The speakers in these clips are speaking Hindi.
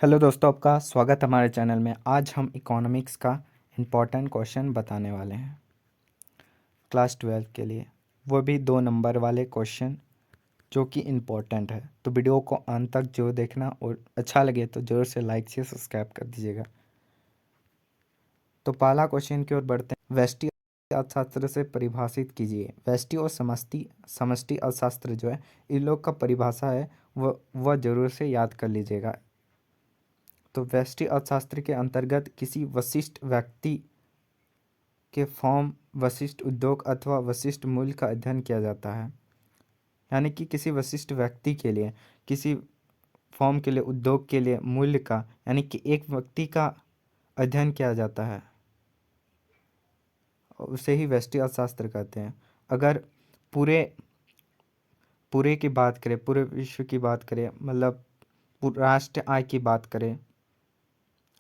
हेलो दोस्तों, आपका स्वागत है हमारे चैनल में। आज हम इकोनॉमिक्स का इम्पोर्टेंट क्वेश्चन बताने वाले हैं क्लास 12 के लिए, वो भी 2 नंबर वाले क्वेश्चन जो कि इम्पोर्टेंट है। तो वीडियो को अंत तक जरूर देखना और अच्छा लगे तो ज़रूर से लाइक से सब्सक्राइब कर दीजिएगा। तो पहला क्वेश्चन की ओर बढ़ते हैं। व्यष्टि अर्थशास्त्र से परिभाषित कीजिए। व्यष्टि और समष्टि समष्टि अर्थशास्त्र जो है, इन लोग का परिभाषा है वह जरूर से याद कर लीजिएगा। तो व्यष्टि अर्थशास्त्र के अंतर्गत किसी विशिष्ट व्यक्ति के फॉर्म, विशिष्ट उद्योग अथवा विशिष्ट मूल्य का अध्ययन किया जाता है। यानी कि किसी विशिष्ट व्यक्ति के लिए, किसी फॉर्म के लिए, उद्योग के लिए मूल्य का, यानी कि एक व्यक्ति का अध्ययन किया जाता है, उसे ही व्यष्टि अर्थशास्त्र कहते हैं। अगर पूरे पूरे की बात करें, पूरे विश्व की बात करें, मतलब राष्ट्रीय आय की बात करें,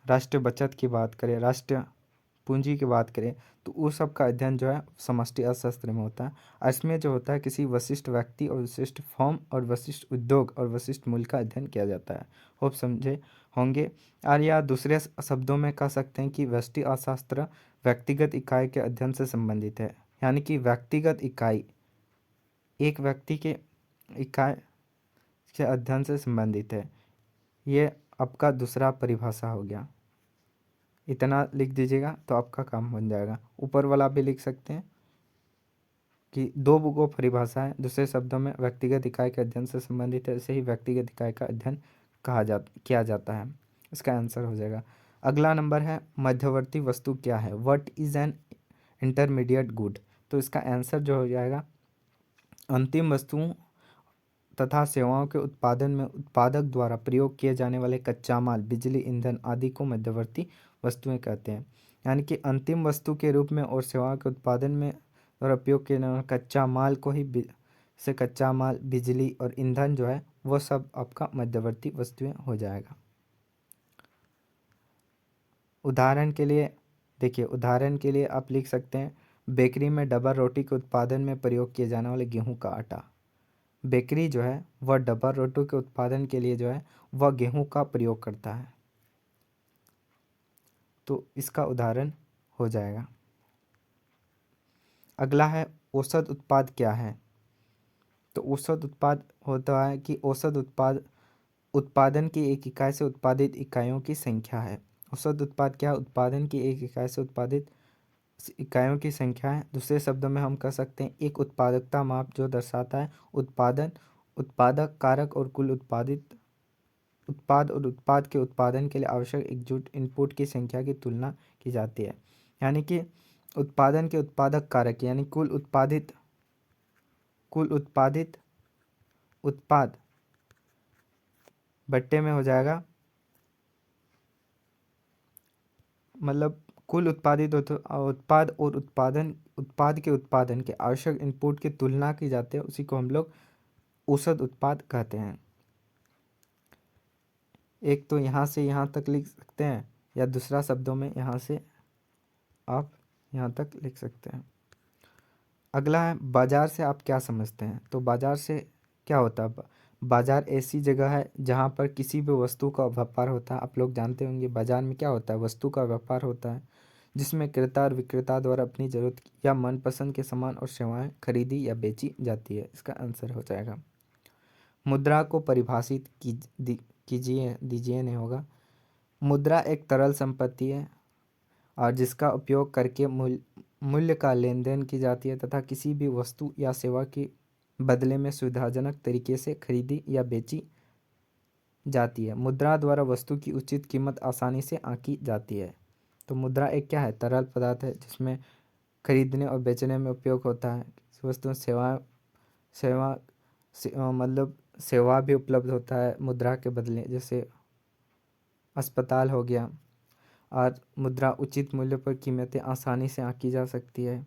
राष्ट्रीय बचत की बात करें, राष्ट्रीय पूंजी की बात करें, तो उस सब का अध्ययन जो है समष्टि अर्थशास्त्र में होता है। और इसमें जो होता है किसी विशिष्ट व्यक्ति और विशिष्ट फर्म और विशिष्ट उद्योग और विशिष्ट मूल्य का अध्ययन किया जाता है। होप समझे होंगे। और या दूसरे शब्दों में कह सकते हैं कि व्यष्टि अर्थशास्त्र व्यक्तिगत इकाई के अध्ययन से संबंधित है। यानी कि व्यक्तिगत इकाई, एक व्यक्ति के इकाई के अध्ययन से संबंधित है। ये आपका दूसरा परिभाषा हो गया। इतना लिख दीजिएगा तो आपका काम बन जाएगा। ऊपर वाला भी लिख सकते हैं कि दो बुको परिभाषा है, दूसरे शब्दों में व्यक्तिगत इकाई के अध्ययन से संबंधित है, इसे ही व्यक्तिगत इकाई का अध्ययन किया जाता है। इसका आंसर हो जाएगा। अगला नंबर है, मध्यवर्ती वस्तु क्या है? What is an intermediate good? तो इसका आंसर जो हो जाएगा, अंतिम वस्तुओं तथा सेवाओं के उत्पादन में उत्पादक द्वारा प्रयोग किए जाने वाले कच्चा माल, बिजली, ईंधन आदि को मध्यवर्ती वस्तुएं कहते हैं। यानी कि अंतिम वस्तु के रूप में और सेवाओं के उत्पादन में द्वारा उपयोग किए जाने वाले कच्चा माल को ही से कच्चा माल, बिजली और ईंधन जो है वो सब आपका मध्यवर्ती वस्तुएं हो जाएगा। उदाहरण के लिए देखिए, उदाहरण के लिए आप लिख सकते हैं, बेकरी में डबल रोटी के उत्पादन में प्रयोग किए जाने वाले गेहूं का आटा। बेकरी जो है वह डब्बा रोटी के उत्पादन के लिए जो है वह गेहूं का प्रयोग करता है। तो इसका उदाहरण हो जाएगा। अगला है, औसत उत्पाद क्या है? तो औसत उत्पाद होता है कि औसत उत्पादन की एक इकाई से उत्पादित इकाइयों की संख्या है। औसत उत्पाद क्या है? उत्पादन की एक इकाई से उत्पादित इकाइयों की संख्या है। दूसरे शब्दों में हम कह सकते हैं एक उत्पादकता माप जो दर्शाता है उत्पादक कारक और कुल उत्पादित उत्पाद और उत्पाद के उत्पादन के लिए आवश्यक एकजुट इनपुट की संख्या की तुलना की जाती है। यानी कि उत्पादन के उत्पादक कारक यानी कुल उत्पादित उत्पाद बट्टे में हो जाएगा, मतलब कुल उत्पादित उत्पाद और उत्पाद के उत्पादन के आवश्यक इनपुट की तुलना की जाती है, उसी को हम लोग औसत उत्पाद कहते हैं। एक तो यहाँ से यहाँ तक लिख सकते हैं, या दूसरा शब्दों में यहाँ से आप यहाँ तक लिख सकते हैं। अगला है, बाजार से आप क्या समझते हैं? तो बाजार से क्या होता है? बाजार ऐसी जगह है जहाँ पर किसी भी वस्तु का व्यापार होता है। आप लोग जानते होंगे बाजार में क्या होता है, वस्तु का व्यापार होता है, जिसमें क्रेता और विक्रेता द्वारा अपनी जरूरत या मनपसंद के सामान और सेवाएं खरीदी या बेची जाती है। इसका आंसर हो जाएगा। मुद्रा को परिभाषित कीजिए दीजिए नहीं होगा। मुद्रा एक तरल संपत्ति है और जिसका उपयोग करके मूल्य का लेन देन की जाती है तथा किसी भी वस्तु या सेवा के बदले में सुविधाजनक तरीके से खरीदी या बेची जाती है। मुद्रा द्वारा वस्तु की उचित कीमत आसानी से आंकी जाती है। तो मुद्रा एक क्या है? तरल पदार्थ है जिसमें खरीदने और बेचने में उपयोग होता है। वस्तु सेवा मतलब सेवा भी उपलब्ध होता है मुद्रा के बदले, जैसे अस्पताल हो गया। और मुद्रा उचित मूल्य पर कीमतें आसानी से आंकी जा सकती है।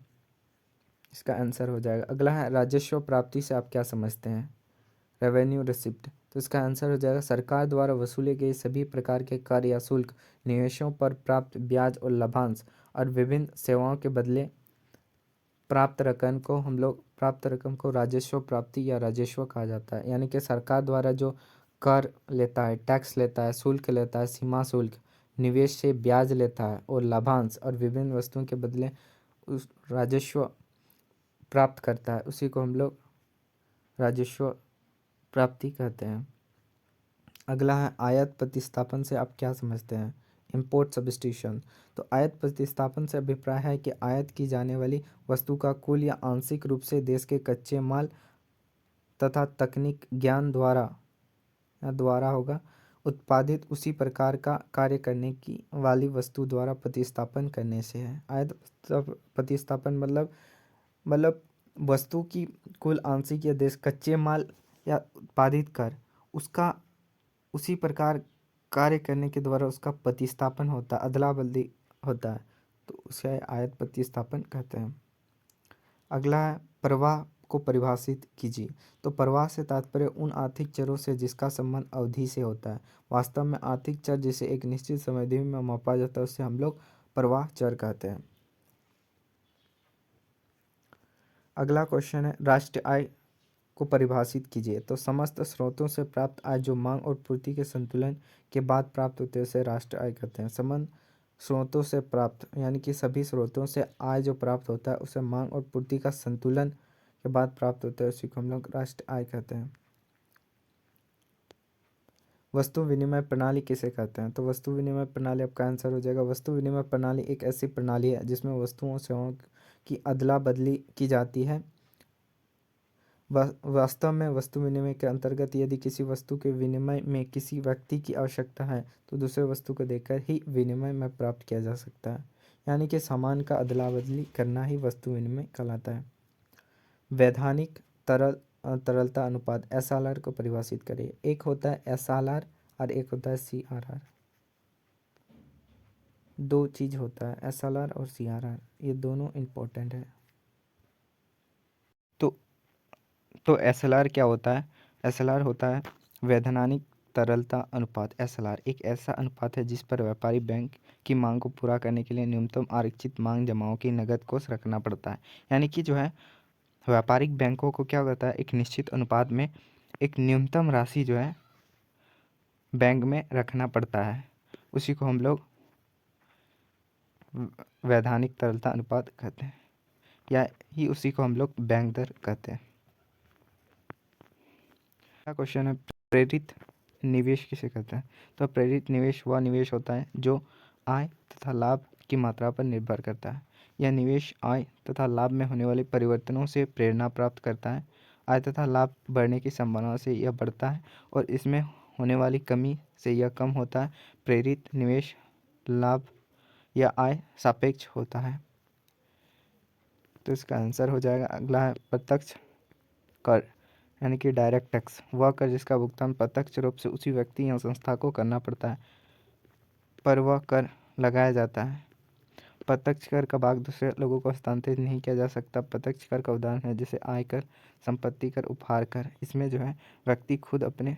इसका आंसर हो जाएगा। अगला है, राजस्व प्राप्ति से आप क्या समझते हैं? Revenue receipt. तो इसका आंसर हो जाएगा, सरकार द्वारा वसूले गए सभी प्रकार के कर या शुल्क, निवेशों पर प्राप्त ब्याज और लाभांश और विभिन्न सेवाओं के बदले प्राप्त रकम को राजस्व प्राप्ति या राजस्व कहा जाता है। यानी कि सरकार द्वारा जो कर लेता है, टैक्स लेता है, शुल्क लेता है, सीमा शुल्क, निवेश से ब्याज लेता है और लाभांश और विभिन्न वस्तुओं के बदले उस राजस्व प्राप्त करता है, उसी को हम लोग राजस्व प्राप्ति कहते हैं। अगला है आयात प्रतिस्थापन से आप क्या समझते हैं? Import substitution. तो आयात प्रतिस्थापन से अभिप्राय है कि आयात की जाने वाली वस्तु का कुल या आंशिक रूप से देश के कच्चे माल तथा तकनीक ज्ञान द्वारा होगा उत्पादित उसी प्रकार का कार्य करने की वाली वस्तु द्वारा प्रतिस्थापन करने से है। आयात प्रतिस्थापन मतलब वस्तु की कुल आंशिक या देश कच्चे माल या उत्पादित कर उसका उसी प्रकार कार्य करने के द्वारा उसका प्रतिस्थापन होता है, अदला बदली होता है, तो उसे आयात प्रतिस्थापन कहते हैं। अगला है प्रवाह को परिभाषित कीजिए। तो प्रवाह से तात्पर्य उन आर्थिक चरों से जिसका संबंध अवधि से होता है। वास्तव में आर्थिक चर जिसे एक निश्चित समय में मापा जाता है उसे हम लोग प्रवाह चर कहते हैं। अगला क्वेश्चन है राष्ट्रीय आय को परिभाषित कीजिए। तो समस्त स्रोतों से प्राप्त आय जो मांग और पूर्ति के संतुलन के बाद प्राप्त होते हैं उसे राष्ट्रीय आय कहते हैं। समस्त स्रोतों से प्राप्त यानी कि सभी स्रोतों से आय जो प्राप्त होता है उसे मांग और पूर्ति का संतुलन के बाद प्राप्त होता है, उसी को हम लोग राष्ट्रीय आय कहते हैं। वस्तु विनिमय प्रणाली किसे कहते हैं? तो वस्तु विनिमय प्रणाली आपका आंसर हो जाएगा। वस्तु विनिमय प्रणाली एक ऐसी प्रणाली है जिसमें वस्तुओं और सेवाओं की अदला बदली की जाती है। वास्तव में वस्तु विनिमय के अंतर्गत यदि किसी वस्तु के विनिमय में किसी व्यक्ति की आवश्यकता है तो दूसरे वस्तु को देकर ही विनिमय में प्राप्त किया जा सकता है, यानी कि सामान का अदला बदली करना ही वस्तु विनिमय कहलाता है। वैधानिक तरलता अनुपात SLR को परिभाषित करिए। एक होता है SLR और एक होता है CRR। दो चीज होता है SLR और CRR, ये दोनों इम्पोर्टेंट है। तो SLR क्या होता है? SLR होता है वैधानिक तरलता अनुपात। SLR एक ऐसा अनुपात है जिस पर व्यापारी बैंक की मांग को पूरा करने के लिए न्यूनतम आरक्षित मांग जमाओं की नकद कोष रखना पड़ता है। यानी कि जो है व्यापारिक बैंकों को क्या होता है, एक निश्चित अनुपात में एक न्यूनतम राशि जो है बैंक में रखना पड़ता है, उसी को हम लोग वैधानिक तरलता अनुपात कहते हैं, या ही उसी को हम लोग बैंक दर कहते हैं। क्वेश्चन है प्रेरित निवेश किसे कहते हैं? तो प्रेरित निवेश वह निवेश होता है जो आय तथा लाभ की मात्रा पर निर्भर करता है। यह निवेश आय तथा लाभ में होने वाले परिवर्तनों से प्रेरणा प्राप्त करता है। आय तथा लाभ बढ़ने की संभावना से यह बढ़ता है और इसमें होने वाली कमी से यह कम होता है। प्रेरित निवेश लाभ या आय सापेक्ष होता है। तो इसका आंसर हो जाएगा। अगला है प्रत्यक्ष कर यानी कि डायरेक्ट टैक्स, वह कर जिसका भुगतान प्रत्यक्ष रूप से उसी व्यक्ति या संस्था को करना पड़ता है पर वह कर लगाया जाता है। प्रत्यक्ष कर का भाग दूसरे लोगों को हस्तांतरित नहीं किया जा सकता। प्रत्यक्ष कर का उदाहरण है जैसे आयकर, संपत्ति कर, उपहार कर। इसमें जो है व्यक्ति खुद अपने